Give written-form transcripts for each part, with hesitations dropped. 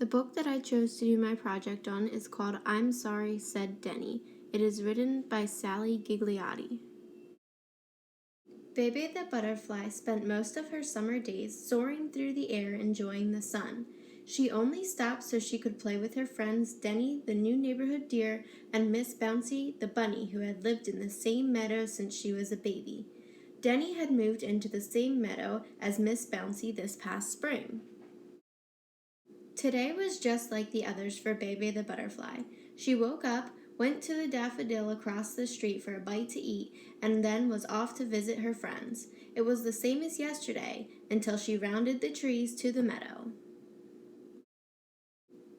The book that I chose to do my project on is called I'm Sorry, Said Denny. It is written by Sally Gigliotti. Bebe the butterfly spent most of her summer days soaring through the air enjoying the sun. She only stopped so she could play with her friends Denny, the new neighborhood deer, and Miss Bouncy, the bunny who had lived in the same meadow since she was a baby. Denny had moved into the same meadow as Miss Bouncy this past spring. Today was just like the others for Bebe the butterfly. She woke up, went to the daffodil across the street for a bite to eat, and then was off to visit her friends. It was the same as yesterday until she rounded the trees to the meadow.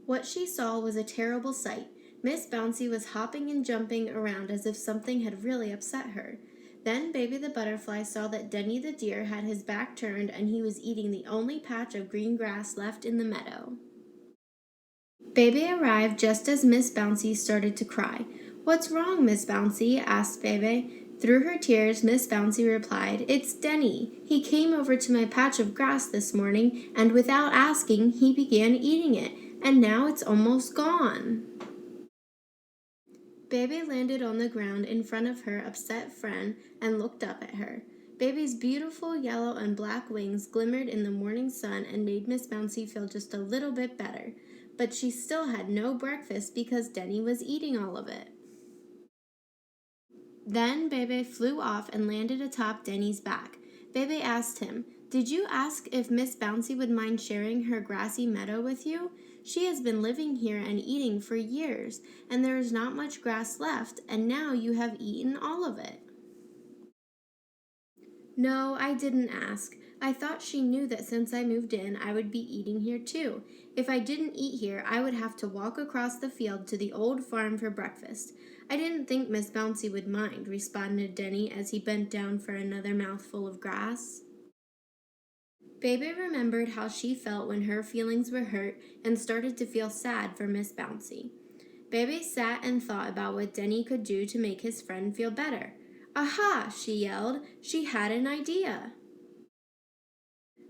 What she saw was a terrible sight. Miss Bouncy was hopping and jumping around as if something had really upset her. Then Baby the butterfly saw that Denny the deer had his back turned and he was eating the only patch of green grass left in the meadow. Bebe arrived just as Miss Bouncy started to cry. "What's wrong, Miss Bouncy?" asked Bebe. Through her tears, Miss Bouncy replied, "It's Denny. He came over to my patch of grass this morning, and without asking, he began eating it, and now it's almost gone." Bebe landed on the ground in front of her upset friend and looked up at her. Bebe's beautiful yellow and black wings glimmered in the morning sun and made Miss Bouncy feel just a little bit better. But she still had no breakfast because Denny was eating all of it. Then Bebe flew off and landed atop Denny's back. Bebe asked him, "Did you ask if Miss Bouncy would mind sharing her grassy meadow with you? She has been living here and eating for years, and there is not much grass left, and now you have eaten all of it." "No, I didn't ask. I thought she knew that since I moved in, I would be eating here too. If I didn't eat here, I would have to walk across the field to the old farm for breakfast. I didn't think Miss Bouncy would mind," responded Denny as he bent down for another mouthful of grass. Bebe remembered how she felt when her feelings were hurt and started to feel sad for Miss Bouncy. Bebe sat and thought about what Denny could do to make his friend feel better. "Aha!" she yelled. She had an idea.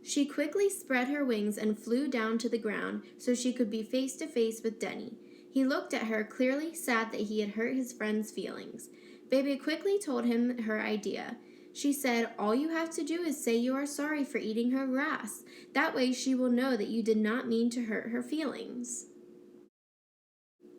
She quickly spread her wings and flew down to the ground so she could be face to face with Denny. He looked at her, clearly sad that he had hurt his friend's feelings. Bebe quickly told him her idea. She said, "All you have to do is say you are sorry for eating her grass. That way she will know that you did not mean to hurt her feelings."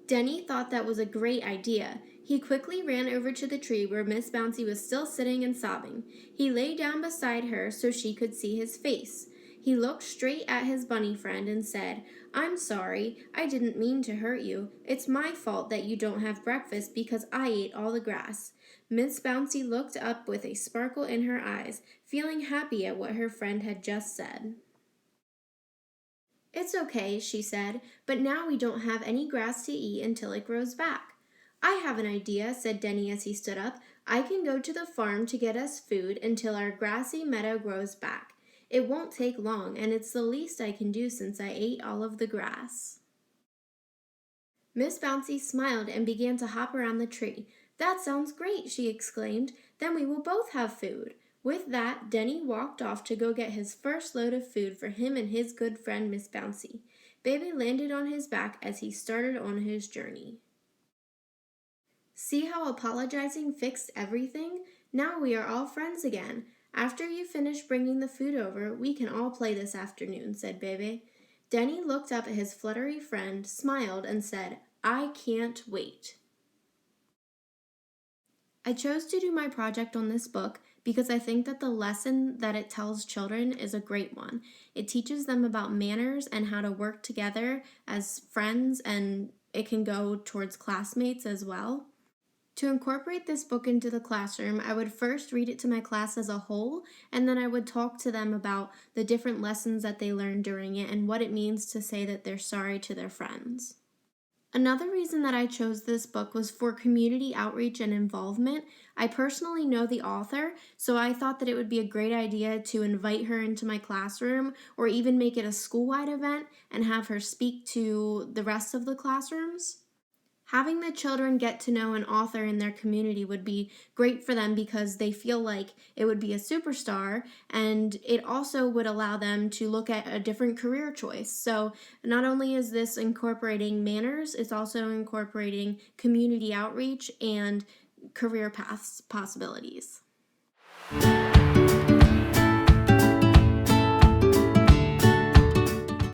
Denny thought that was a great idea. He quickly ran over to the tree where Miss Bouncy was still sitting and sobbing. He lay down beside her so she could see his face. He looked straight at his bunny friend and said, "I'm sorry. I didn't mean to hurt you. It's my fault that you don't have breakfast because I ate all the grass." Miss Bouncy looked up with a sparkle in her eyes, feeling happy at what her friend had just said. "It's okay," she said, "but now we don't have any grass to eat until it grows back." "I have an idea," said Denny as he stood up. "I can go to the farm to get us food until our grassy meadow grows back. It won't take long, and it's the least I can do since I ate all of the grass." Miss Bouncy smiled and began to hop around the tree. "That sounds great," she exclaimed. "Then we will both have food." With that, Denny walked off to go get his first load of food for him and his good friend Miss Bouncy. Baby landed on his back as he started on his journey. "See how apologizing fixed everything? Now we are all friends again. After you finish bringing the food over, we can all play this afternoon," said Bebe. Denny looked up at his fluttery friend, smiled, and said, "I can't wait." I chose to do my project on this book because I think that the lesson that it tells children is a great one. It teaches them about manners and how to work together as friends, and it can go towards classmates as well. To incorporate this book into the classroom, I would first read it to my class as a whole, and then I would talk to them about the different lessons that they learned during it and what it means to say that they're sorry to their friends. Another reason that I chose this book was for community outreach and involvement. I personally know the author, so I thought that it would be a great idea to invite her into my classroom or even make it a school-wide event and have her speak to the rest of the classrooms. Having the children get to know an author in their community would be great for them because they feel like it would be a superstar, and it also would allow them to look at a different career choice. So, not only is this incorporating manners, it's also incorporating community outreach and career paths possibilities.